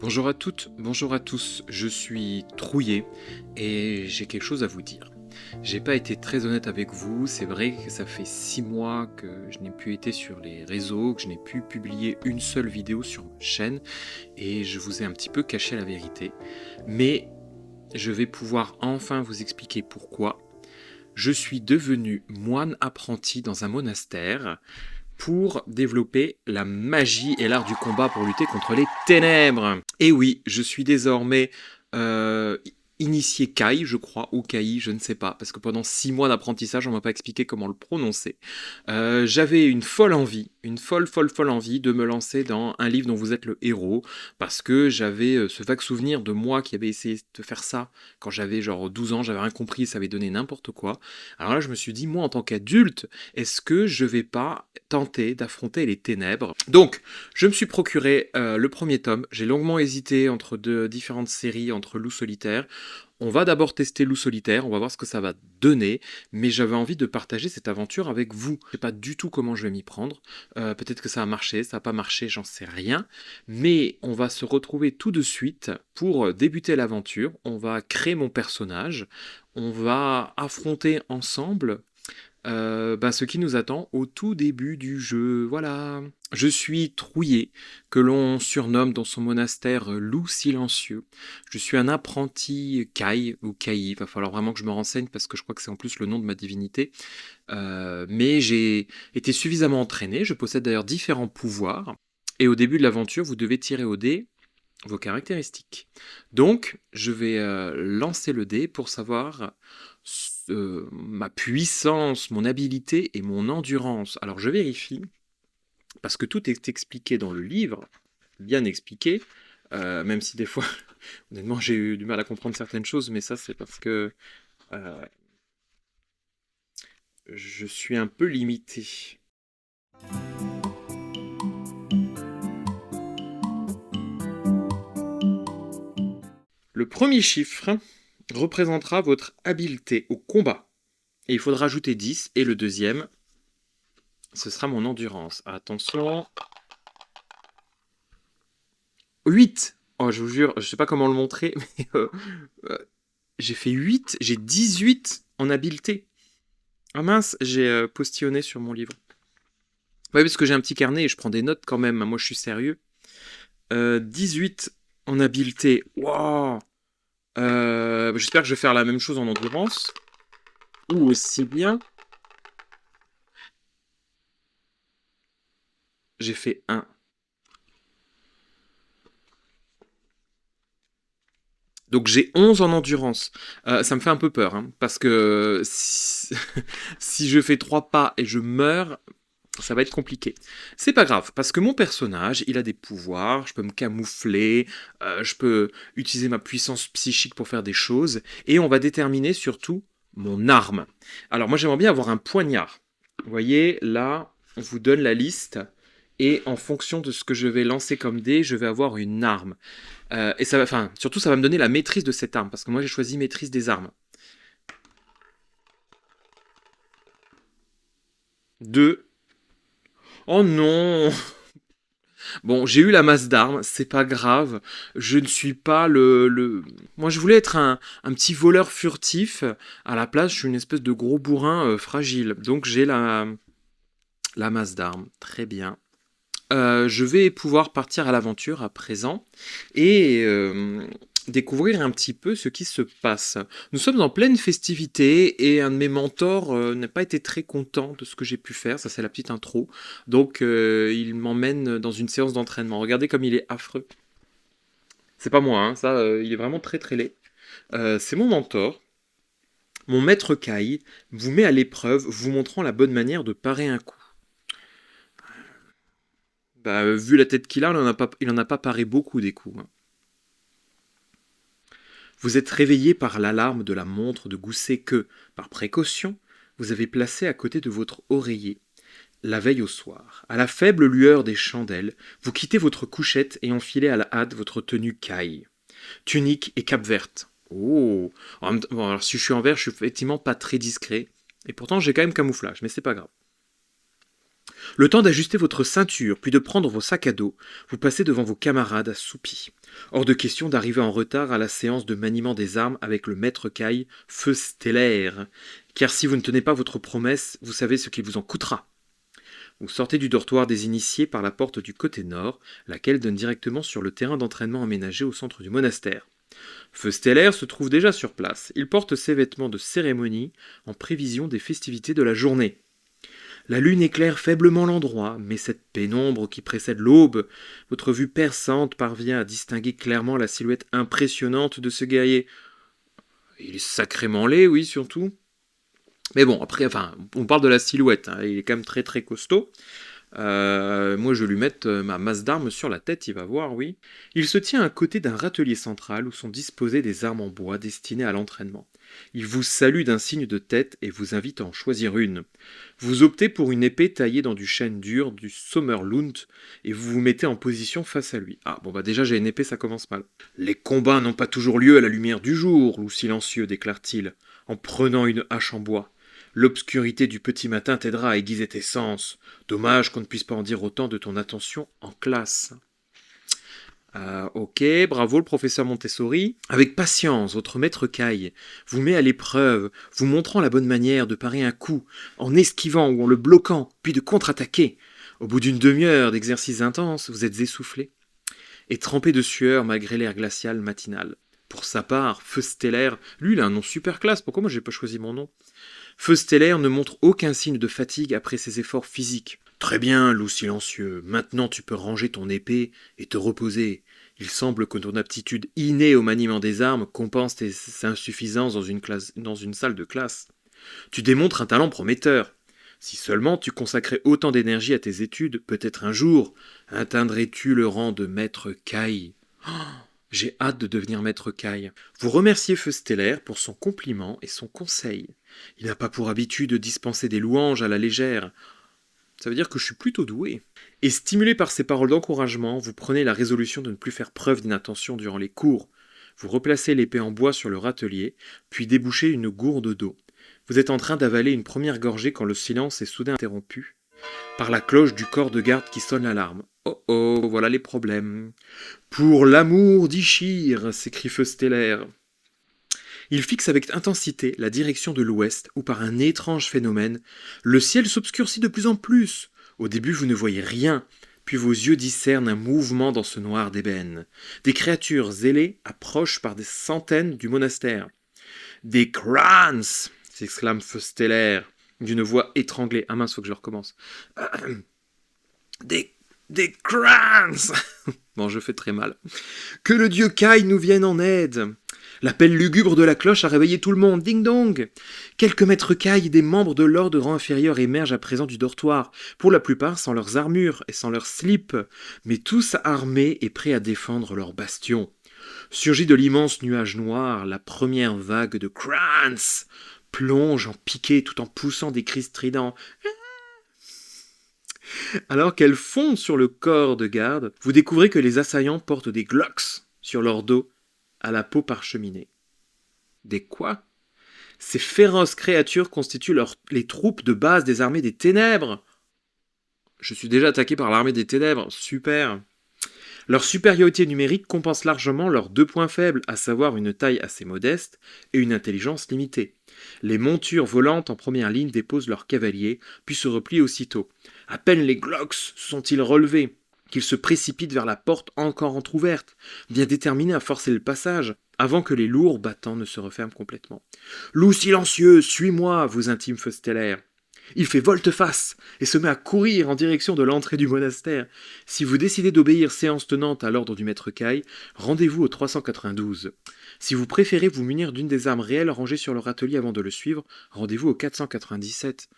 Bonjour à toutes, bonjour à tous, je suis trouillé et j'ai quelque chose à vous dire. J'ai pas été très honnête avec vous, c'est vrai que ça fait 6 mois que je n'ai plus été sur les réseaux, que je n'ai pu publier une seule vidéo sur ma chaîne et je vous ai un petit peu caché la vérité. Mais je vais pouvoir enfin vous expliquer pourquoi. Je suis devenu moine apprenti dans un monastère pour développer la magie et l'art du combat pour lutter contre les ténèbres. Et oui, je suis désormais euh, initié Kai, je crois, ou Kai, je ne sais pas, parce que pendant 6 mois d'apprentissage, on m'a pas expliqué comment le prononcer. J'avais une folle envie, une folle envie de me lancer dans un livre dont vous êtes le héros, parce que j'avais ce vague souvenir de moi qui avait essayé de faire ça quand j'avais genre 12 ans, j'avais rien compris, ça avait donné n'importe quoi. Alors là, je me suis dit, moi en tant qu'adulte, est-ce que je vais pas tenter d'affronter les ténèbres? Donc, je me suis procuré le premier tome. J'ai longuement hésité entre deux différentes séries, entre Loup solitaire. On va d'abord tester Loup solitaire, on va voir ce que ça va donner, mais j'avais envie de partager cette aventure avec vous. Je sais pas du tout comment je vais m'y prendre. Peut-être que ça a marché, ça n'a pas marché, j'en sais rien. Mais on va se retrouver tout de suite pour débuter l'aventure. On va créer mon personnage. On va affronter ensemble ce qui nous attend au tout début du jeu. Voilà. Je suis Trouillé, que l'on surnomme dans son monastère Loup silencieux. Je suis un apprenti Kai ou Kai. Il va falloir vraiment que je me renseigne parce que je crois que c'est en plus le nom de ma divinité. Mais j'ai été suffisamment entraîné. Je possède d'ailleurs différents pouvoirs. Et au début de l'aventure, vous devez tirer au dé vos caractéristiques. Donc, je vais lancer le dé pour savoir ma puissance, mon habileté et mon endurance. Alors, je vérifie, parce que tout est expliqué dans le livre, bien expliqué, même si des fois, honnêtement, j'ai eu du mal à comprendre certaines choses, mais ça, c'est parce que euh, je suis un peu limité. Le premier chiffre représentera votre habileté au combat. Et il faudra ajouter 10. Et le deuxième, ce sera mon endurance. Attention. 8. Oh, je vous jure, je sais pas comment le montrer, mais euh, j'ai fait 8. J'ai 18 en habileté. Ah mince, j'ai postillonné sur mon livre. Ouais, parce que j'ai un petit carnet et je prends des notes quand même. Moi, je suis sérieux. 18 en habileté. Waouh. J'espère que je vais faire la même chose en endurance. Ou aussi bien. J'ai fait 1. Donc j'ai 11 en endurance. Ça me fait un peu peur, hein, parce que si je fais 3 pas et je meurs, ça va être compliqué. C'est pas grave, parce que mon personnage, il a des pouvoirs, je peux me camoufler, je peux utiliser ma puissance psychique pour faire des choses, et on va déterminer surtout mon arme. Alors moi j'aimerais bien avoir un poignard. Vous voyez, là, on vous donne la liste, et en fonction de ce que je vais lancer comme dé, je vais avoir une arme. Et ça va, enfin, surtout, ça va me donner la maîtrise de cette arme, parce que moi j'ai choisi maîtrise des armes. 2. Oh non. Bon, j'ai eu la masse d'armes, c'est pas grave. Je ne suis pas Moi, je voulais être un petit voleur furtif. À la place, je suis une espèce de gros bourrin fragile. Donc, j'ai la masse d'armes. Très bien. Je vais pouvoir partir à l'aventure à présent et découvrir un petit peu ce qui se passe. Nous sommes en pleine festivité et un de mes mentors n'a pas été très content de ce que j'ai pu faire. Ça, c'est la petite intro. Donc, il m'emmène dans une séance d'entraînement. Regardez comme il est affreux. C'est pas moi, hein, ça, il est vraiment très très laid. C'est mon mentor. Mon maître Kai vous met à l'épreuve, vous montrant la bonne manière de parer un coup. Bah, vu la tête qu'il a, il en a pas paré beaucoup des coups, hein. Vous êtes réveillé par l'alarme de la montre de Gousset que, par précaution, vous avez placée à côté de votre oreiller. La veille au soir, à la faible lueur des chandelles, vous quittez votre couchette et enfilez à la hâte votre tenue caille. Tunique et cape verte. Oh. Bon, alors si je suis en vert, je suis effectivement pas très discret. Et pourtant, j'ai quand même camouflage, mais c'est pas grave. Le temps d'ajuster votre ceinture, puis de prendre vos sacs à dos, vous passez devant vos camarades assoupis. Hors de question d'arriver en retard à la séance de maniement des armes avec le maître Caille, feu stellaire. Car si vous ne tenez pas votre promesse, vous savez ce qu'il vous en coûtera. Vous sortez du dortoir des initiés par la porte du côté nord, laquelle donne directement sur le terrain d'entraînement aménagé au centre du monastère. Feu stellaire se trouve déjà sur place. Il porte ses vêtements de cérémonie en prévision des festivités de la journée. La lune éclaire faiblement l'endroit, mais cette pénombre qui précède l'aube, votre vue perçante parvient à distinguer clairement la silhouette impressionnante de ce guerrier. Il est sacrément laid, oui, surtout. Mais bon, après, on parle de la silhouette, hein, il est quand même très très costaud. Moi, je vais lui mettre ma masse d'armes sur la tête, il va voir, oui. Il se tient à côté d'un râtelier central où sont disposées des armes en bois destinées à l'entraînement. Il vous salue d'un signe de tête et vous invite à en choisir une. Vous optez pour une épée taillée dans du chêne dur, du Sommerlund, et vous vous mettez en position face à lui. Ah, bon bah déjà j'ai une épée, ça commence mal. Les combats n'ont pas toujours lieu à la lumière du jour, loup silencieux, déclare-t-il, en prenant une hache en bois. L'obscurité du petit matin t'aidera à aiguiser tes sens. Dommage qu'on ne puisse pas en dire autant de ton attention en classe. Ok, bravo le professeur Montessori. Avec patience, votre maître Caille vous met à l'épreuve, vous montrant la bonne manière de parer un coup, en esquivant ou en le bloquant, puis de contre-attaquer. Au bout d'une demi-heure d'exercice intense, vous êtes essoufflé et trempé de sueur malgré l'air glacial matinal. Pour sa part, Feu Stellaire, lui il a un nom super classe, pourquoi moi j'ai pas choisi mon nom? Feu Stellaire ne montre aucun signe de fatigue après ses efforts physiques. Très bien, loup silencieux, maintenant tu peux ranger ton épée et te reposer. Il semble que ton aptitude innée au maniement des armes compense tes insuffisances dans une salle de classe. Tu démontres un talent prometteur. Si seulement tu consacrais autant d'énergie à tes études, peut-être un jour atteindrais-tu le rang de maître Caille. Oh, j'ai hâte de devenir maître Caille. Vous remerciez Feu Stellaire pour son compliment et son conseil. Il n'a pas pour habitude de dispenser des louanges à la légère. Ça veut dire que je suis plutôt doué. Et stimulé par ces paroles d'encouragement, vous prenez la résolution de ne plus faire preuve d'inattention durant les cours. Vous replacez l'épée en bois sur le râtelier, puis débouchez une gourde d'eau. Vous êtes en train d'avaler une première gorgée quand le silence est soudain interrompu par la cloche du corps de garde qui sonne l'alarme. Oh oh, voilà les problèmes. Pour l'amour d'Ichir, s'écrie Feu Stellaire. Il fixe avec intensité la direction de l'ouest où par un étrange phénomène, le ciel s'obscurcit de plus en plus. Au début vous ne voyez rien, puis vos yeux discernent un mouvement dans ce noir d'ébène. Des créatures ailées approchent par des centaines du monastère. « Des crânes !» s'exclame Feu Stellaire, d'une voix étranglée. Ah mince, faut que je recommence. Des crânes !» Bon, je fais très mal. « Que le dieu Caille nous vienne en aide !» L'appel lugubre de la cloche a réveillé tout le monde. Ding dong! Quelques maîtres Caille et des membres de l'ordre de rang inférieur émergent à présent du dortoir, pour la plupart sans leurs armures et sans leurs slips, mais tous armés et prêts à défendre leur bastion. Surgit de l'immense nuage noir, la première vague de crânes plonge en piqué tout en poussant des cris stridents. Alors qu'elle fond sur le corps de garde, vous découvrez que les assaillants portent des glocks sur leur dos, à la peau parcheminée. Des quoi? Ces féroces créatures constituent les troupes de base des armées des ténèbres. Je suis déjà attaqué par l'armée des ténèbres, super. Leur supériorité numérique compense largement leurs deux points faibles, à savoir une taille assez modeste et une intelligence limitée. Les montures volantes en première ligne déposent leurs cavaliers, puis se replient aussitôt. À peine les glocks sont-ils relevés qu'ils se précipitent vers la porte encore entr'ouverte, bien déterminés à forcer le passage, avant que les lourds battants ne se referment complètement. « Loup silencieux, suis-moi !» vous intime Feu Stellaire. Il fait volte-face et se met à courir en direction de l'entrée du monastère. Si vous décidez d'obéir séance tenante à l'ordre du maître Caille, rendez-vous au 392. Si vous préférez vous munir d'une des armes réelles rangées sur le râtelier avant de le suivre, rendez-vous au 497.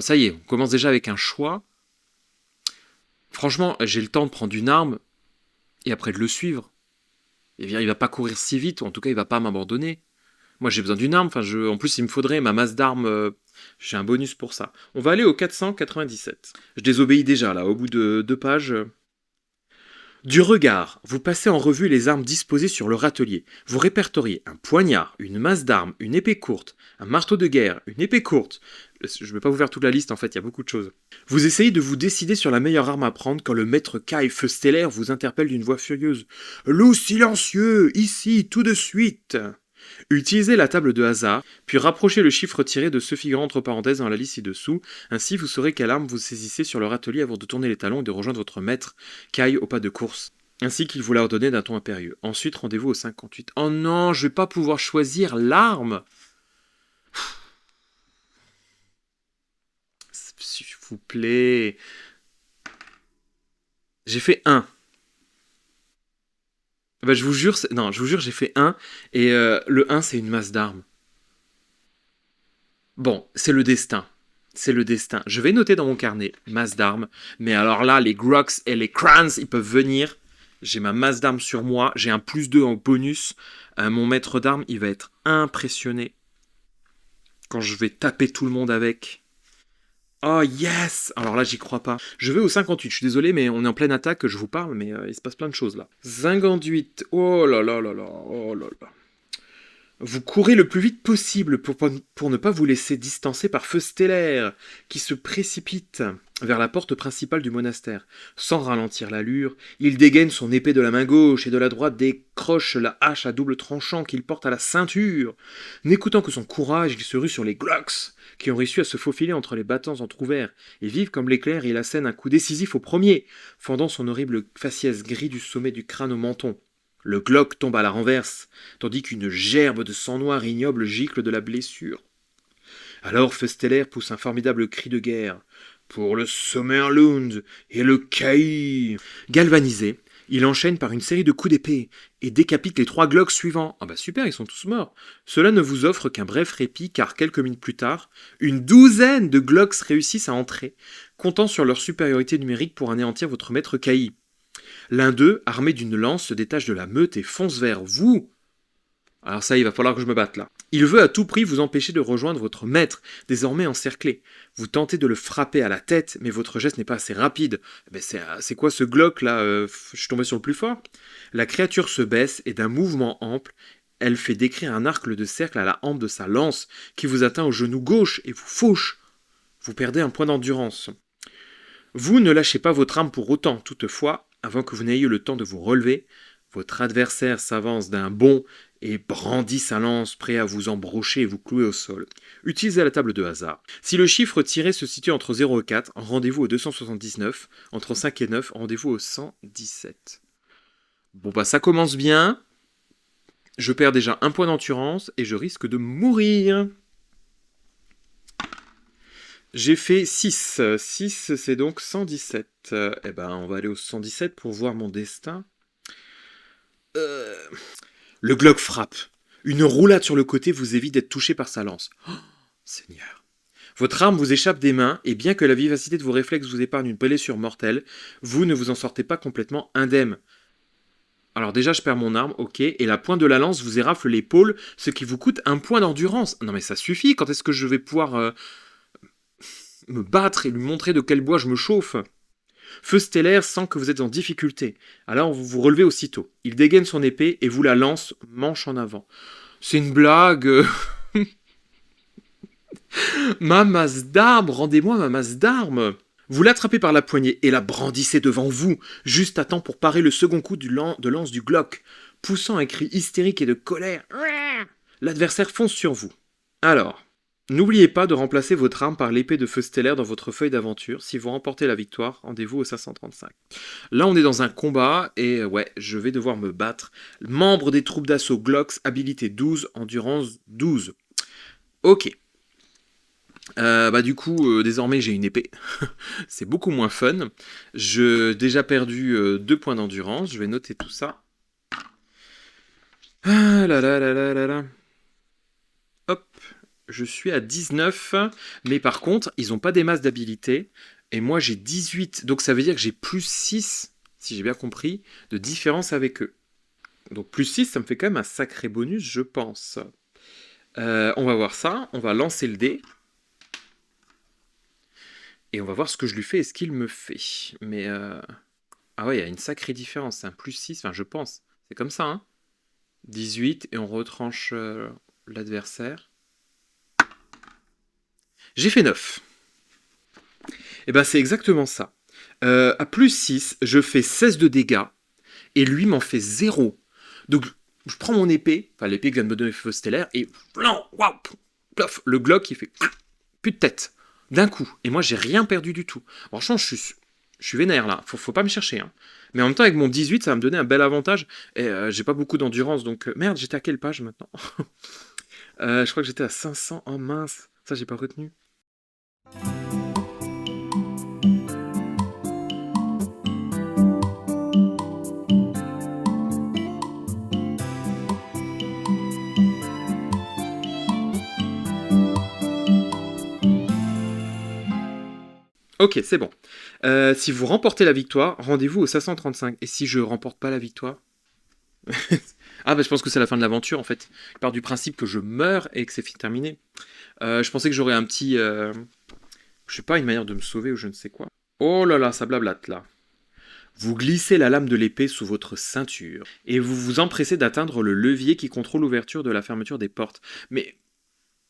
Ça y est, on commence déjà avec un choix. Franchement, j'ai le temps de prendre une arme et après de le suivre. Eh bien, il va pas courir si vite, ou en tout cas, il va pas m'abandonner. Moi, j'ai besoin d'une arme. En plus, il me faudrait ma masse d'armes. J'ai un bonus pour ça. On va aller au 497. Je désobéis déjà, là, au bout de 2 pages. Du regard, vous passez en revue les armes disposées sur le râtelier. Vous répertoriez un poignard, une masse d'armes, une épée courte, un marteau de guerre, une épée courte. Je ne vais pas vous faire toute la liste, en fait, il y a beaucoup de choses. Vous essayez de vous décider sur la meilleure arme à prendre quand le maître Kai Feu Stellaire vous interpelle d'une voix furieuse. Loup silencieux, ici, tout de suite. Utilisez la table de hasard, puis rapprochez le chiffre tiré de ce figurant entre parenthèses dans la liste ci-dessous. Ainsi, vous saurez quelle arme vous saisissez sur leur atelier avant de tourner les talons et de rejoindre votre maître, Kai, au pas de course. Ainsi qu'il vous l'a ordonné d'un ton impérieux. Ensuite, rendez-vous au 58. Oh non, je vais pas pouvoir choisir l'arme. S'il vous plaît. J'ai fait 1. Bah, je vous jure, non, je vous jure, j'ai fait 1. Et le 1, c'est une masse d'armes. Bon, c'est le destin. C'est le destin. Je vais noter dans mon carnet, masse d'armes. Mais alors là, les Grox et les Crans, ils peuvent venir. J'ai ma masse d'armes sur moi. J'ai un +2 en bonus. Mon maître d'armes, il va être impressionné quand je vais taper tout le monde avec. Oh yes! Alors là, j'y crois pas. Je vais au 58. Je suis désolé, mais on est en pleine attaque. Je vous parle, mais il se passe plein de choses là. 58. Oh là là là là. Oh là là. Vous courez le plus vite possible pour ne pas vous laisser distancer par Feu Stellaire, qui se précipite vers la porte principale du monastère. Sans ralentir l'allure, il dégaine son épée de la main gauche et de la droite décroche la hache à double tranchant qu'il porte à la ceinture. N'écoutant que son courage, il se rue sur les Glocks, qui ont réussi à se faufiler entre les battants entr'ouverts, et vif comme l'éclair, il assène un coup décisif au premier, fendant son horrible faciès gris du sommet du crâne au menton. Le Glock tombe à la renverse, tandis qu'une gerbe de sang noir ignoble gicle de la blessure. Alors Feu Stellaire pousse un formidable cri de guerre. Pour le Sommerlund et le Kai. Galvanisé, il enchaîne par une série de coups d'épée et décapite les 3 Glocks suivants. Ah bah super, ils sont tous morts. Cela ne vous offre qu'un bref répit car quelques minutes plus tard, une douzaine de Glocks réussissent à entrer, comptant sur leur supériorité numérique pour anéantir votre maître Kai. L'un d'eux, armé d'une lance, se détache de la meute et fonce vers vous. Alors ça, il va falloir que je me batte là. Il veut à tout prix vous empêcher de rejoindre votre maître, désormais encerclé. Vous tentez de le frapper à la tête, mais votre geste n'est pas assez rapide. Mais c'est quoi ce Glock là Je suis tombé sur le plus fort. La créature se baisse et d'un mouvement ample, elle fait décrire un arc de cercle à la hampe de sa lance, qui vous atteint au genou gauche et vous fauche. Vous perdez un point d'endurance. Vous ne lâchez pas votre arme pour autant, toutefois, avant que vous n'ayez le temps de vous relever, votre adversaire s'avance d'un bond et brandit sa lance, prêt à vous embrocher et vous clouer au sol. Utilisez la table de hasard. Si le chiffre tiré se situe entre 0 et 4, rendez-vous au 279. Entre 5 et 9, rendez-vous au 117. Bon bah ça commence bien. Je perds déjà un point d'endurance et je risque de mourir. J'ai fait 6. 6, c'est donc 117. Eh ben, on va aller au 117 pour voir mon destin. Le Glock frappe. Une roulade sur le côté vous évite d'être touché par sa lance. Oh, Seigneur. Votre arme vous échappe des mains, et bien que la vivacité de vos réflexes vous épargne une blessure mortelle, vous ne vous en sortez pas complètement indemne. Alors déjà, je perds mon arme, ok, et la pointe de la lance vous érafle l'épaule, ce qui vous coûte un point d'endurance. Non mais ça suffit, quand est-ce que je vais pouvoir me battre et lui montrer de quel bois je me chauffe? Feu Stellaire sent que vous êtes en difficulté. Alors vous vous relevez aussitôt. Il dégaine son épée et vous la lance manche en avant. C'est une blague. Ma masse d'armes, rendez-moi ma masse d'armes. Vous l'attrapez par la poignée et la brandissez devant vous, juste à temps pour parer le second coup de lance du Glock. Poussant un cri hystérique et de colère, l'adversaire fonce sur vous. Alors, n'oubliez pas de remplacer votre arme par l'épée de Feu Stellaire dans votre feuille d'aventure. Si vous remportez la victoire, rendez-vous au 535. Là, on est dans un combat et ouais, je vais devoir me battre. Membre des troupes d'assaut Glocks, habilité 12, endurance 12. Ok. Du coup, désormais j'ai une épée. C'est beaucoup moins fun. J'ai déjà perdu 2 points d'endurance. Je vais noter tout ça. Ah là là là là là là. Hop. Je suis à 19. Mais par contre, ils n'ont pas des masses d'habilité. Et moi j'ai 18. Donc ça veut dire que j'ai plus 6, si j'ai bien compris, de différence avec eux. Donc plus 6, ça me fait quand même un sacré bonus, je pense. On va voir ça. On va lancer le dé. Et on va voir ce que je lui fais et ce qu'il me fait. Mais Ah ouais, il y a une sacrée différence. C'est un plus 6, enfin je pense. C'est comme ça, hein. 18 et on retranche l'adversaire. J'ai fait 9. Et ben c'est exactement ça. À plus 6, je fais 16 de dégâts et lui m'en fait 0. Donc je prends mon épée, enfin l'épée que vient de me donner Feu Stellaire, et waouh, plof, le Glock il fait plus de tête d'un coup. Et moi j'ai rien perdu du tout. Franchement, je suis vénère là, faut pas me chercher. Hein. Mais en même temps, avec mon 18, ça va me donner un bel avantage. Et j'ai pas beaucoup d'endurance, donc merde, j'étais à quelle page maintenant? Je crois que j'étais à 500. Oh mince, ça j'ai pas retenu. Ok, c'est bon. Si vous remportez la victoire, rendez-vous au 535. Et si je remporte pas la victoire? Ah bah je pense que c'est la fin de l'aventure en fait. Je pars du principe que je meurs et que c'est terminé. Je pensais que j'aurais un petit... je sais pas, une manière de me sauver ou je ne sais quoi. Oh là là, ça blablate là. Vous glissez la lame de l'épée sous votre ceinture et vous vous empressez d'atteindre le levier qui contrôle l'ouverture de la fermeture des portes. Mais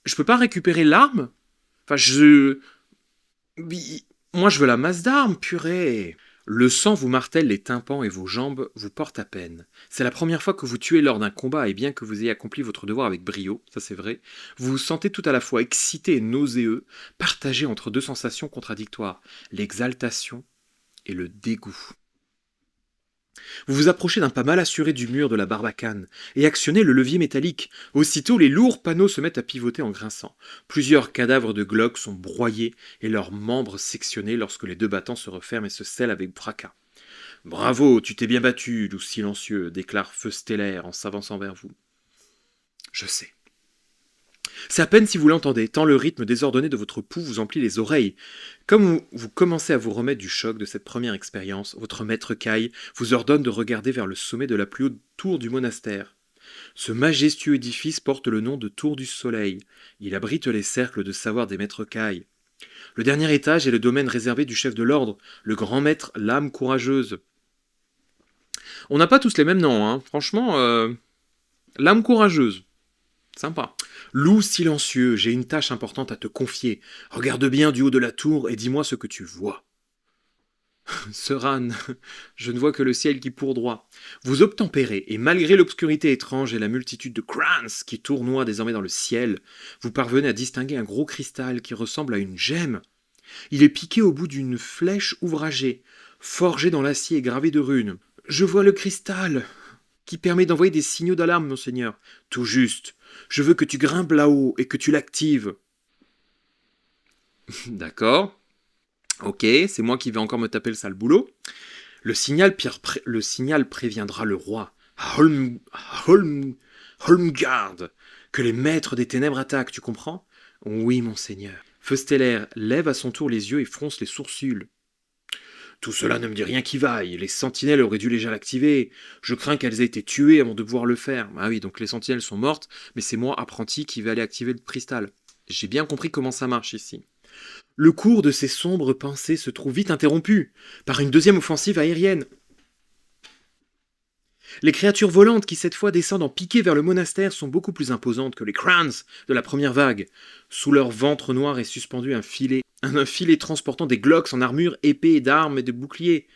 je peux pas récupérer l'arme? Enfin, moi, je veux la masse d'armes, purée. Le sang vous martèle les tympans et vos jambes vous portent à peine. C'est la première fois que vous tuez lors d'un combat et bien que vous ayez accompli votre devoir avec brio, ça c'est vrai, vous vous sentez tout à la fois excité et nauséeux, partagé entre deux sensations contradictoires, l'exaltation et le dégoût. Vous vous approchez d'un pas mal assuré du mur de la barbacane et actionnez le levier métallique. Aussitôt, les lourds panneaux se mettent à pivoter en grinçant. Plusieurs cadavres de Glock sont broyés et leurs membres sectionnés lorsque les deux battants se referment et se scellent avec fracas. Bravo, tu t'es bien battu, loup silencieux, déclare Feu Stellaire en s'avançant vers vous. Je sais. C'est à peine si vous l'entendez, tant le rythme désordonné de votre pouls vous emplit les oreilles. Comme vous commencez à vous remettre du choc de cette première expérience, votre maître Kai vous ordonne de regarder vers le sommet de la plus haute tour du monastère. Ce majestueux édifice porte le nom de Tour du Soleil. Il abrite les cercles de savoir des maîtres Kai. Le dernier étage est le domaine réservé du chef de l'ordre, le grand maître L'âme courageuse. On n'a pas tous les mêmes noms, hein. Franchement, L'âme courageuse. Sympa. Loup silencieux, j'ai une tâche importante à te confier. Regarde bien du haut de la tour et dis-moi ce que tu vois. Seran, je ne vois que le ciel qui pourdoit. Vous obtempérez, et malgré l'obscurité étrange et la multitude de crans qui tournoient désormais dans le ciel, vous parvenez à distinguer un gros cristal qui ressemble à une gemme. Il est piqué au bout d'une flèche ouvragée, forgée dans l'acier et gravée de runes. Je vois le cristal qui permet d'envoyer des signaux d'alarme, monseigneur. Tout juste. Je veux que tu grimpes là-haut et que tu l'actives. D'accord. Ok, c'est moi qui vais encore me taper le sale boulot. Le signal préviendra le roi, Holmgard, que les maîtres des ténèbres attaquent, tu comprends? Oui, monseigneur. Feu Stellaire lève à son tour les yeux et fronce les sourcils. Tout cela ne me dit rien qui vaille. Les sentinelles auraient dû déjà l'activer. Je crains qu'elles aient été tuées avant de pouvoir le faire. Ah oui, donc les sentinelles sont mortes, mais c'est moi, apprenti, qui vais aller activer le cristal. J'ai bien compris comment ça marche ici. Le cours de ces sombres pensées se trouve vite interrompu par une deuxième offensive aérienne. Les créatures volantes qui cette fois descendent en piqué vers le monastère sont beaucoup plus imposantes que les crans de la première vague. Sous leur ventre noir est suspendu un filet transportant des glocks en armure, épées, d'armes et de boucliers.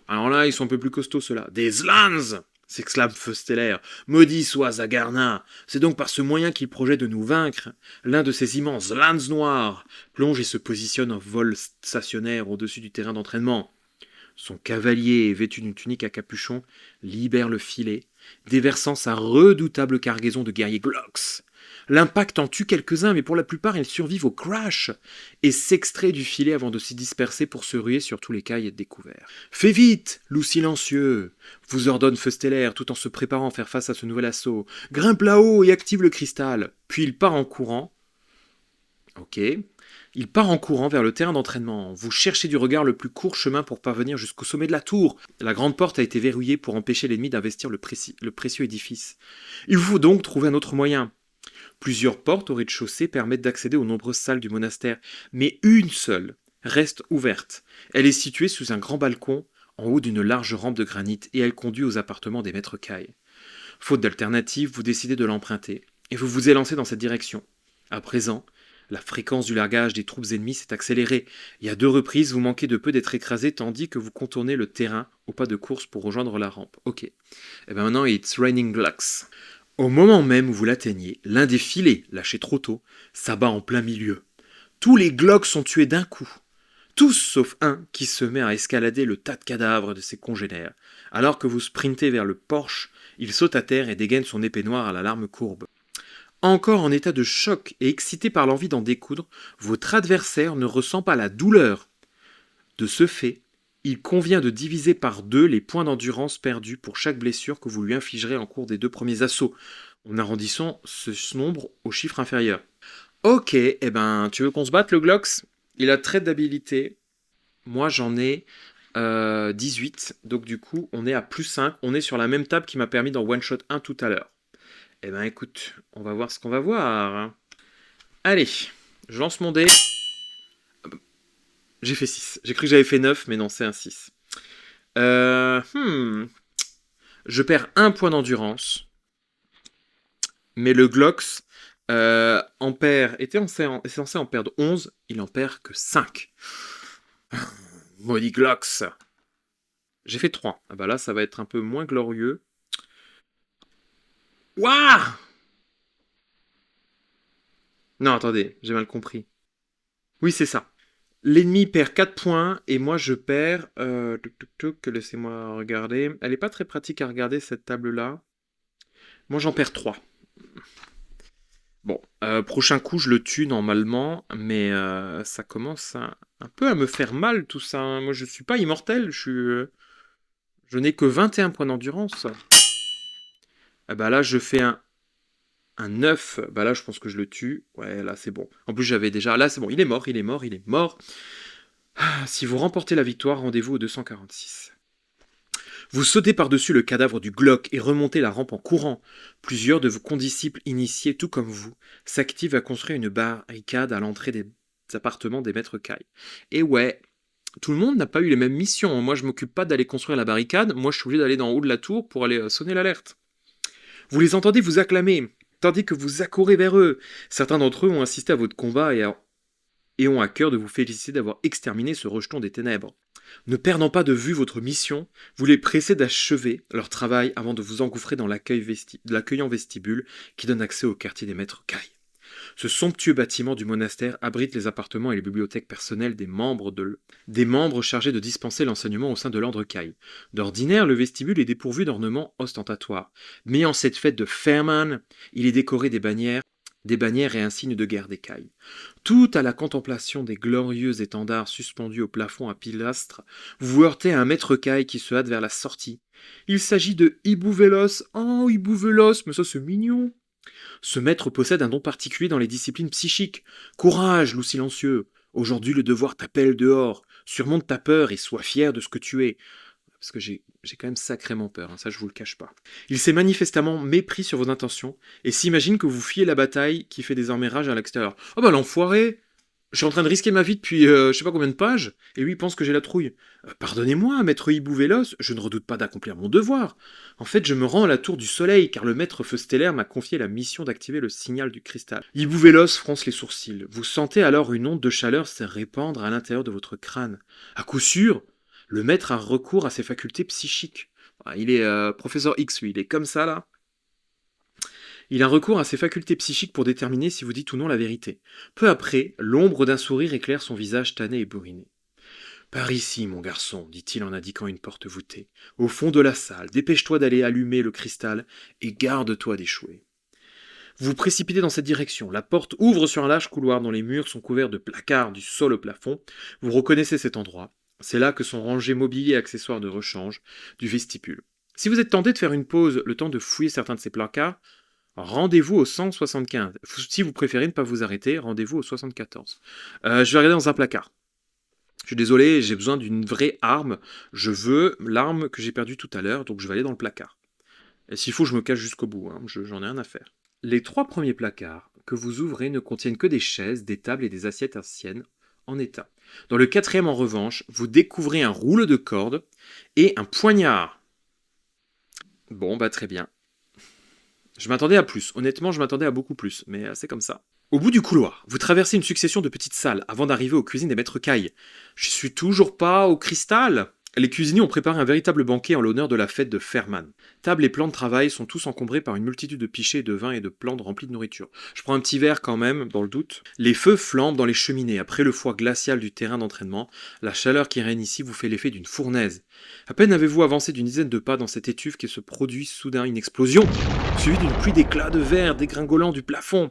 Alors là, ils sont un peu plus costauds ceux-là. Des Slans s'exclame Feu Stellaire. Maudit soit Zagarna. C'est donc par ce moyen qu'il projette de nous vaincre. L'un de ces immenses Slans noirs plonge et se positionne en vol stationnaire au-dessus du terrain d'entraînement. Son cavalier, vêtu d'une tunique à capuchon, libère le filet, déversant sa redoutable cargaison de guerriers Glocks. L'impact en tue quelques-uns, mais pour la plupart, ils survivent au crash et s'extraient du filet avant de s'y disperser pour se ruer sur tous les cailles découverts. Fais vite, loup silencieux, vous ordonne Feu Stellaire tout en se préparant à faire face à ce nouvel assaut. Grimpe là-haut et active le cristal. Puis il part en courant. Ok. Il part en courant vers le terrain d'entraînement. Vous cherchez du regard le plus court chemin pour parvenir jusqu'au sommet de la tour. La grande porte a été verrouillée pour empêcher l'ennemi d'investir le précieux édifice. Il vous faut donc trouver un autre moyen. Plusieurs portes au rez-de-chaussée permettent d'accéder aux nombreuses salles du monastère, mais une seule reste ouverte. Elle est située sous un grand balcon en haut d'une large rampe de granit et elle conduit aux appartements des maîtres Caille. Faute d'alternative, vous décidez de l'emprunter et vous vous élancez dans cette direction. À présent, la fréquence du largage des troupes ennemies s'est accélérée et à 2 reprises, vous manquez de peu d'être écrasé tandis que vous contournez le terrain au pas de course pour rejoindre la rampe. Ok. Et bien maintenant, it's raining Glocks. Au moment même où vous l'atteignez, l'un des filets, lâché trop tôt, s'abat en plein milieu. Tous les Glocks sont tués d'un coup. Tous sauf un qui se met à escalader le tas de cadavres de ses congénères. Alors que vous sprintez vers le porche, il saute à terre et dégaine son épée noire à la larme courbe. Encore en état de choc et excité par l'envie d'en découdre, votre adversaire ne ressent pas la douleur. De ce fait, il convient de diviser par 2 les points d'endurance perdus pour chaque blessure que vous lui infligerez en cours des 2 premiers assauts, en arrondissant ce nombre au chiffre inférieur. Ok, eh ben, tu veux qu'on se batte le Glocks? Il a trait d'habilité. Moi, j'en ai 18. Donc, du coup, on est à plus 5. On est sur la même table qui m'a permis d'en one-shot 1 tout à l'heure. Eh ben, écoute, on va voir ce qu'on va voir. Allez, je lance mon dé. J'ai fait 6. J'ai cru que j'avais fait 9, mais non, c'est un 6. Je perds 1 point d'endurance. Mais le Glocks est censé en perdre 11. Il en perd que 5. Maudit Glocks. J'ai fait 3. Ah bah là, ça va être un peu moins glorieux. Ouah! Non, attendez, j'ai mal compris. Oui, c'est ça. L'ennemi perd 4 points et moi je perds... laissez-moi regarder. Elle est pas très pratique à regarder cette table-là. Moi j'en perds 3. Bon, prochain coup je le tue normalement, mais ça commence un peu à me faire mal tout ça. Hein. Moi je suis pas immortel, je n'ai que 21 points d'endurance. Ah bah là je fais un 9, bah là je pense que je le tue. Ouais, là c'est bon. En plus j'avais déjà... Là c'est bon, il est mort, il est mort, il est mort. Ah, si vous remportez la victoire, rendez-vous au 246. Vous sautez par-dessus le cadavre du Glock et remontez la rampe en courant. Plusieurs de vos condisciples initiés, tout comme vous, s'activent à construire une barricade à l'entrée des appartements des maîtres Caille. Et ouais, tout le monde n'a pas eu les mêmes missions. Moi, je m'occupe pas d'aller construire la barricade. Moi, je suis obligé d'aller dans le haut de la tour pour aller sonner l'alerte. Vous les entendez vous acclamer, tandis que vous accourez vers eux. Certains d'entre eux ont assisté à votre combat et ont à cœur de vous féliciter d'avoir exterminé ce rejeton des ténèbres. Ne perdant pas de vue votre mission, vous les pressez d'achever leur travail avant de vous engouffrer dans l'accueillant vestibule qui donne accès au quartier des maîtres Caille. Ce somptueux bâtiment du monastère abrite les appartements et les bibliothèques personnelles des membres chargés de dispenser l'enseignement au sein de l'ordre Caille. D'ordinaire, le vestibule est dépourvu d'ornements ostentatoires. Mais en cette fête de Fairman, il est décoré des bannières et insignes de guerre des Cailles. Tout à la contemplation des glorieux étendards suspendus au plafond à pilastres, vous vous heurtez à un maître Caille qui se hâte vers la sortie. Il s'agit de Hibouvelos. Oh, Hibouvelos, mais ça c'est mignon. Ce maître possède un don particulier dans les disciplines psychiques. Courage, loup silencieux. Aujourd'hui le devoir t'appelle dehors. Surmonte ta peur et sois fier de ce que tu es. Parce que j'ai quand même sacrément peur, hein, ça je vous le cache pas. Il s'est manifestement mépris sur vos intentions et s'imagine que vous fuyez la bataille qui fait désormais rage à l'extérieur. Oh bah l'enfoiré! Je suis en train de risquer ma vie depuis je sais pas combien de pages, et lui il pense que j'ai la trouille. Pardonnez-moi, maître Hibou Vélos, je ne redoute pas d'accomplir mon devoir. En fait, je me rends à la tour du soleil, car le maître feu stellaire m'a confié la mission d'activer le signal du cristal. Hibou Vélos fronce les sourcils. Vous sentez alors une onde de chaleur se répandre à l'intérieur de votre crâne. À coup sûr, le maître a recours à ses facultés psychiques. Il est professeur X, lui, il est comme ça là. Il a recours à ses facultés psychiques pour déterminer si vous dites ou non la vérité. Peu après, l'ombre d'un sourire éclaire son visage tanné et bourriné. Par ici, mon garçon, dit-il en indiquant une porte voûtée. Au fond de la salle, dépêche-toi d'aller allumer le cristal et garde-toi d'échouer. Vous vous précipitez dans cette direction. La porte ouvre sur un large couloir dont les murs sont couverts de placards du sol au plafond. Vous reconnaissez cet endroit. C'est là que sont rangés mobilier et accessoires de rechange du vestibule. Si vous êtes tenté de faire une pause, le temps de fouiller certains de ces placards, rendez-vous au 175. Si vous préférez ne pas vous arrêter, rendez-vous au 74. Je vais regarder dans un placard. Je suis désolé, j'ai besoin d'une vraie arme. Je veux l'arme que j'ai perdue tout à l'heure, donc je vais aller dans le placard. Et s'il faut, je me cache jusqu'au bout, hein. J'en ai rien à faire. Les 3 premiers placards que vous ouvrez ne contiennent que des chaises, des tables et des assiettes anciennes, en état. Dans le quatrième, en revanche, vous découvrez un rouleau de corde et un poignard. Bon, bah très bien. Je m'attendais à plus. Honnêtement, je m'attendais à beaucoup plus, mais c'est comme ça. Au bout du couloir, vous traversez une succession de petites salles avant d'arriver aux cuisines des maîtres Caille. Je suis toujours pas au cristal. Les cuisiniers ont préparé un véritable banquet en l'honneur de la fête de Ferman. Table et plans de travail sont tous encombrés par une multitude de pichets de vin et de plantes remplies de nourriture. Je prends un petit verre quand même, dans le doute. Les feux flambent dans les cheminées. Après le froid glacial du terrain d'entraînement, la chaleur qui règne ici vous fait l'effet d'une fournaise. À peine avez-vous avancé d'une dizaine de pas dans cette étuve que se produit soudain une explosion, suivie d'une pluie d'éclats de verre dégringolant du plafond.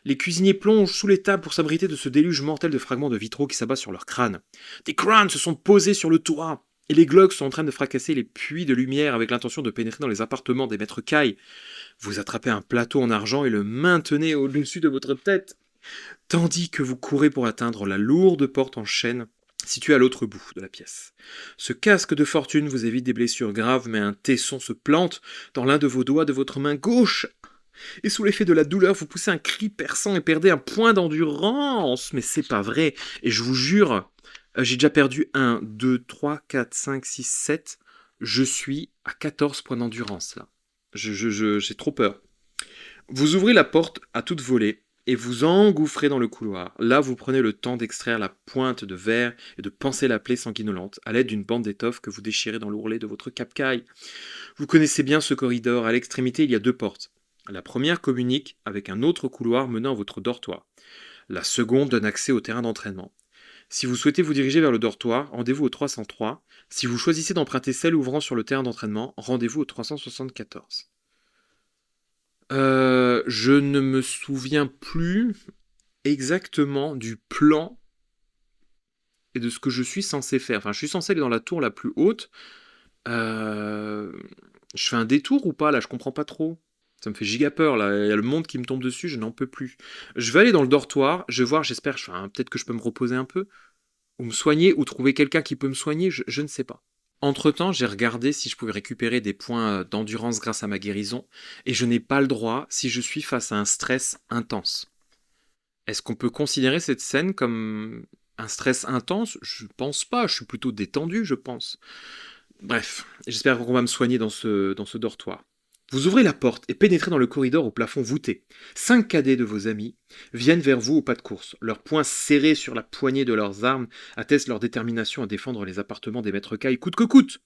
Les cuisiniers plongent sous les tables pour s'abriter de ce déluge mortel de fragments de vitraux qui s'abat sur leurs crânes. Des crânes se sont posés sur le toit, et les Glocks sont en train de fracasser les puits de lumière avec l'intention de pénétrer dans les appartements des maîtres Caille. Vous attrapez un plateau en argent et le maintenez au-dessus de votre tête, tandis que vous courez pour atteindre la lourde porte en chêne située à l'autre bout de la pièce. Ce casque de fortune vous évite des blessures graves, mais un tesson se plante dans l'un de vos doigts de votre main gauche. Et sous l'effet de la douleur, vous poussez un cri perçant et perdez un point d'endurance. Mais c'est pas vrai. Et je vous jure, j'ai déjà perdu 1, 2, 3, 4, 5, 6, 7. Je suis à 14 points d'endurance là. J'ai trop peur. Vous ouvrez la porte à toute volée et vous engouffrez dans le couloir. Là, vous prenez le temps d'extraire la pointe de verre et de panser la plaie sanguinolente à l'aide d'une bande d'étoffe que vous déchirez dans l'ourlet de votre cap-caille. Vous connaissez bien ce corridor. À l'extrémité, il y a 2 portes. La première communique avec un autre couloir menant à votre dortoir. La seconde donne accès au terrain d'entraînement. Si vous souhaitez vous diriger vers le dortoir, rendez-vous au 303. Si vous choisissez d'emprunter celle ouvrant sur le terrain d'entraînement, rendez-vous au 374. Je ne me souviens plus exactement du plan et de ce que je suis censé faire. Enfin, je suis censé aller dans la tour la plus haute. Je fais un détour ou pas là? Je comprends pas trop. Ça me fait giga peur là. Il y a le monde qui me tombe dessus, je n'en peux plus. Je vais aller dans le dortoir. Je vais voir, j'espère. Peut-être que je peux me reposer un peu. Ou me soigner, ou trouver quelqu'un qui peut me soigner. Je ne sais pas. Entre-temps, j'ai regardé si je pouvais récupérer des points d'endurance grâce à ma guérison, et je n'ai pas le droit si je suis face à un stress intense. Est-ce qu'on peut considérer cette scène comme un stress intense? Je pense pas, je suis plutôt détendu, je pense. Bref, j'espère qu'on va me soigner dans ce dortoir. Vous ouvrez la porte et pénétrez dans le corridor au plafond voûté. 5 cadets de vos amis viennent vers vous au pas de course. Leurs poings serrés sur la poignée de leurs armes attestent leur détermination à défendre les appartements des maîtres Caille coûte que coûte.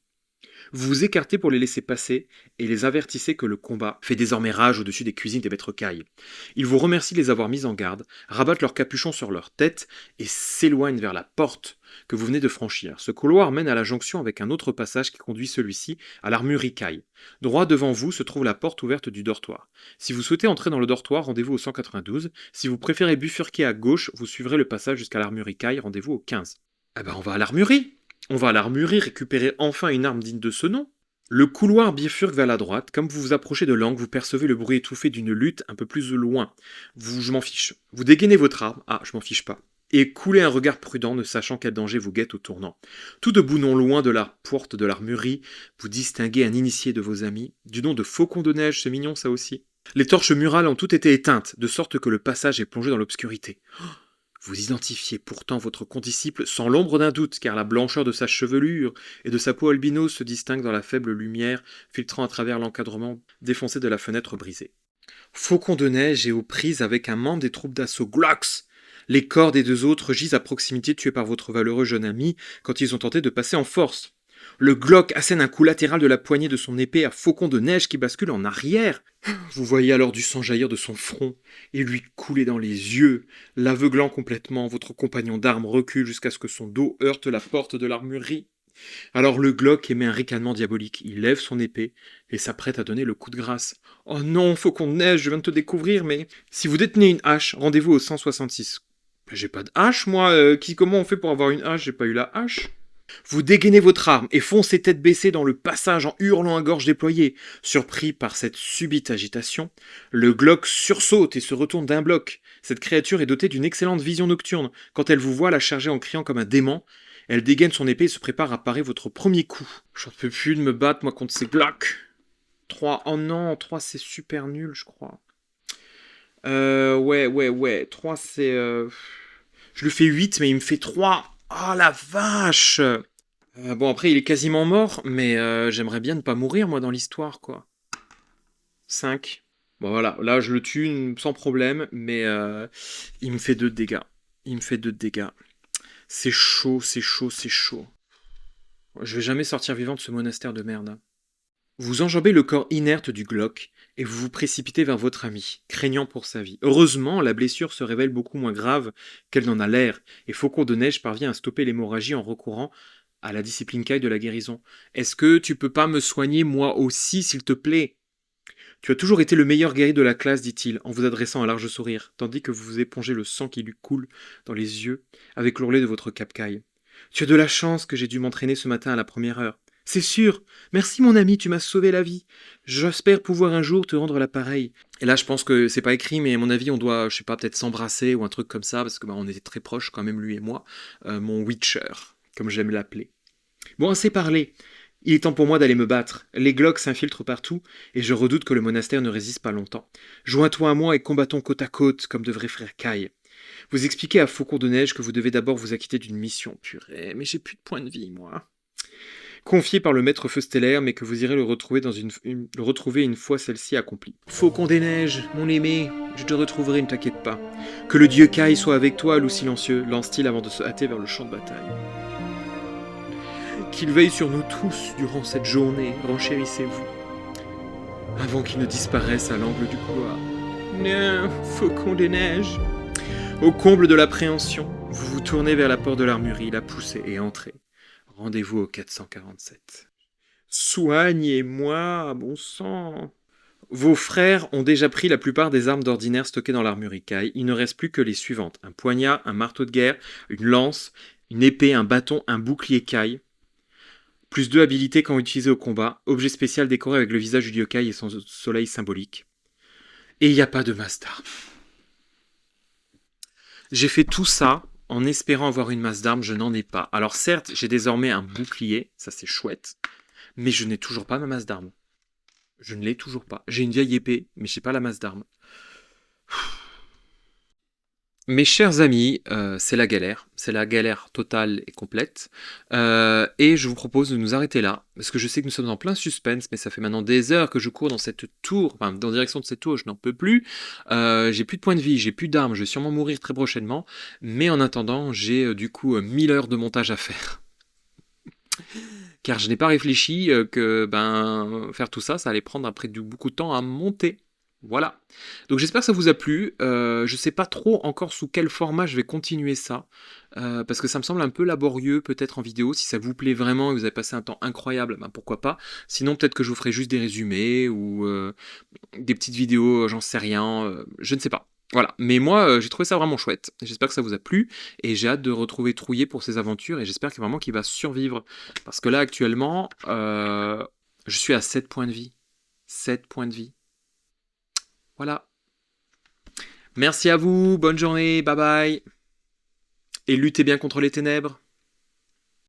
Vous vous écartez pour les laisser passer et les avertissez que le combat fait désormais rage au-dessus des cuisines des maîtres Caille. Ils vous remercient de les avoir mis en garde, rabattent leur capuchon sur leur tête et s'éloignent vers la porte que vous venez de franchir. Ce couloir mène à la jonction avec un autre passage qui conduit celui-ci à l'armurerie Caille. Droit devant vous se trouve la porte ouverte du dortoir. Si vous souhaitez entrer dans le dortoir, rendez-vous au 192. Si vous préférez bifurquer à gauche, vous suivrez le passage jusqu'à l'armurerie Caille, rendez-vous au 15. Eh ben on va à l'armurerie. On va à l'armurerie récupérer enfin une arme digne de ce nom. Le couloir bifurque vers la droite. Comme vous vous approchez de l'angle, vous percevez le bruit étouffé d'une lutte un peu plus loin. Je m'en fiche. Vous dégainez votre arme. Ah, je m'en fiche pas. Et coulez un regard prudent, ne sachant quel danger vous guette au tournant. Tout debout non loin de la porte de l'armurerie, vous distinguez un initié de vos amis, du nom de Faucon de Neige, c'est mignon ça aussi. Les torches murales ont toutes été éteintes, de sorte que le passage est plongé dans l'obscurité. Vous identifiez pourtant votre condisciple sans l'ombre d'un doute, car la blancheur de sa chevelure et de sa peau albinos se distingue dans la faible lumière filtrant à travers l'encadrement défoncé de la fenêtre brisée. Faucon de Neige est aux prises avec un membre des troupes d'assaut Glocks. Les corps des 2 autres gisent à proximité tués par votre valeureux jeune ami quand ils ont tenté de passer en force. Le Glock assène un coup latéral de la poignée de son épée à Faucon de Neige qui bascule en arrière. Vous voyez alors du sang jaillir de son front et lui couler dans les yeux. L'aveuglant complètement, votre compagnon d'armes recule jusqu'à ce que son dos heurte la porte de l'armurerie. Alors le Glock émet un ricanement diabolique. Il lève son épée et s'apprête à donner le coup de grâce. « Oh non, Faucon de Neige, je viens de te découvrir, mais si vous détenez une hache, rendez-vous au 166. » J'ai pas de hache, moi. Comment on fait pour avoir une hache? J'ai pas eu la hache. Vous dégainez votre arme et foncez tête baissée dans le passage en hurlant à gorge déployée. Surpris par cette subite agitation, le Glock sursaute et se retourne d'un bloc. Cette créature est dotée d'une excellente vision nocturne. Quand elle vous voit la charger en criant comme un dément, elle dégaine son épée et se prépare à parer votre premier coup. J'en peux plus de me battre, moi, contre ces Glocks. 3. Oh non, 3 c'est super nul, je crois. Ouais. 3 c'est... Je lui fais 8, mais il me fait 3. Oh la vache. Bon, après, il est quasiment mort, mais j'aimerais bien ne pas mourir, moi, dans l'histoire, quoi. 5. Bon, voilà, là, je le tue sans problème, mais il me fait 2 de dégâts. Il me fait 2 de dégâts. C'est chaud, c'est chaud, c'est chaud. Je vais jamais sortir vivant de ce monastère de merde. Vous enjambez le corps inerte du Glock et vous vous précipitez vers votre ami, craignant pour sa vie. Heureusement, la blessure se révèle beaucoup moins grave qu'elle n'en a l'air, et Faucon de Neige parvient à stopper l'hémorragie en recourant à la discipline caille de la guérison. Est-ce que tu peux pas me soigner moi aussi, s'il te plaît? Tu as toujours été le meilleur guerrier de la classe, dit-il, en vous adressant un large sourire, tandis que vous vous épongez le sang qui lui coule dans les yeux avec l'ourlet de votre cap-caille. Tu as de la chance que j'ai dû m'entraîner ce matin à la première heure. C'est sûr. Merci mon ami, tu m'as sauvé la vie. J'espère pouvoir un jour te rendre l'appareil. Et là, je pense que c'est pas écrit, mais à mon avis, on doit, je sais pas, peut-être s'embrasser ou un truc comme ça, parce que on était très proches quand même, lui et moi. Mon Witcher, comme j'aime l'appeler. Bon, assez parlé. Il est temps pour moi d'aller me battre. Les Glocks s'infiltrent partout, et je redoute que le monastère ne résiste pas longtemps. Joins-toi à moi et combattons côte à côte, comme de vrais frères Caille. Vous expliquez à Faucon de Neige que vous devez d'abord vous acquitter d'une mission. Purée, mais j'ai plus de points de vie, moi. Confié par le maître feu stellaire, mais que vous irez le retrouver, le retrouver une fois celle-ci accomplie. Faucon des Neiges, mon aimé, je te retrouverai, ne t'inquiète pas. Que le dieu Kai soit avec toi, loup silencieux, lance-t-il avant de se hâter vers le champ de bataille. Qu'il veille sur nous tous durant cette journée, renchérissez-vous, avant qu'il ne disparaisse à l'angle du couloir. Non, Faucon des Neiges. Au comble de l'appréhension, vous vous tournez vers la porte de l'armurerie, la poussez et entrez. Rendez-vous au 447. Soignez-moi, bon sang. Vos frères ont déjà pris la plupart des armes d'ordinaire stockées dans l'armurerie Caille. Il ne reste plus que les suivantes. Un poignard, un marteau de guerre, une lance, une épée, un bâton, un bouclier Caille. Plus 2 habilités quand utilisées au combat. Objet spécial décoré avec le visage du dieu Caille et son soleil symbolique. Et il n'y a pas de masse d'armes. J'ai fait tout ça en espérant avoir une masse d'armes, je n'en ai pas. Alors certes, j'ai désormais un bouclier, ça c'est chouette, mais je n'ai toujours pas ma masse d'armes. Je ne l'ai toujours pas. J'ai une vieille épée, mais je n'ai pas la masse d'armes. Mes chers amis, c'est la galère totale et complète, et je vous propose de nous arrêter là, parce que je sais que nous sommes en plein suspense, mais ça fait maintenant des heures que je cours dans cette tour, enfin dans la direction de cette tour, je n'en peux plus, j'ai plus de points de vie, j'ai plus d'armes, je vais sûrement mourir très prochainement, mais en attendant, j'ai du coup 1000 heures de montage à faire. Car je n'ai pas réfléchi que faire tout ça, ça allait prendre après beaucoup de temps à monter. Voilà. Donc j'espère que ça vous a plu. Je sais pas trop encore sous quel format je vais continuer ça. Parce que ça me semble un peu laborieux peut-être en vidéo. Si ça vous plaît vraiment et vous avez passé un temps incroyable, pourquoi pas. Sinon peut-être que je vous ferai juste des résumés ou des petites vidéos, j'en sais rien. Je ne sais pas. Voilà, mais moi j'ai trouvé ça vraiment chouette, j'espère que ça vous a plu, et j'ai hâte de retrouver Trouillet pour ses aventures, et j'espère vraiment qu'il va survivre, parce que là actuellement, je suis à 7 points de vie, 7 points de vie, voilà. Merci à vous, bonne journée, bye bye, et luttez bien contre les ténèbres.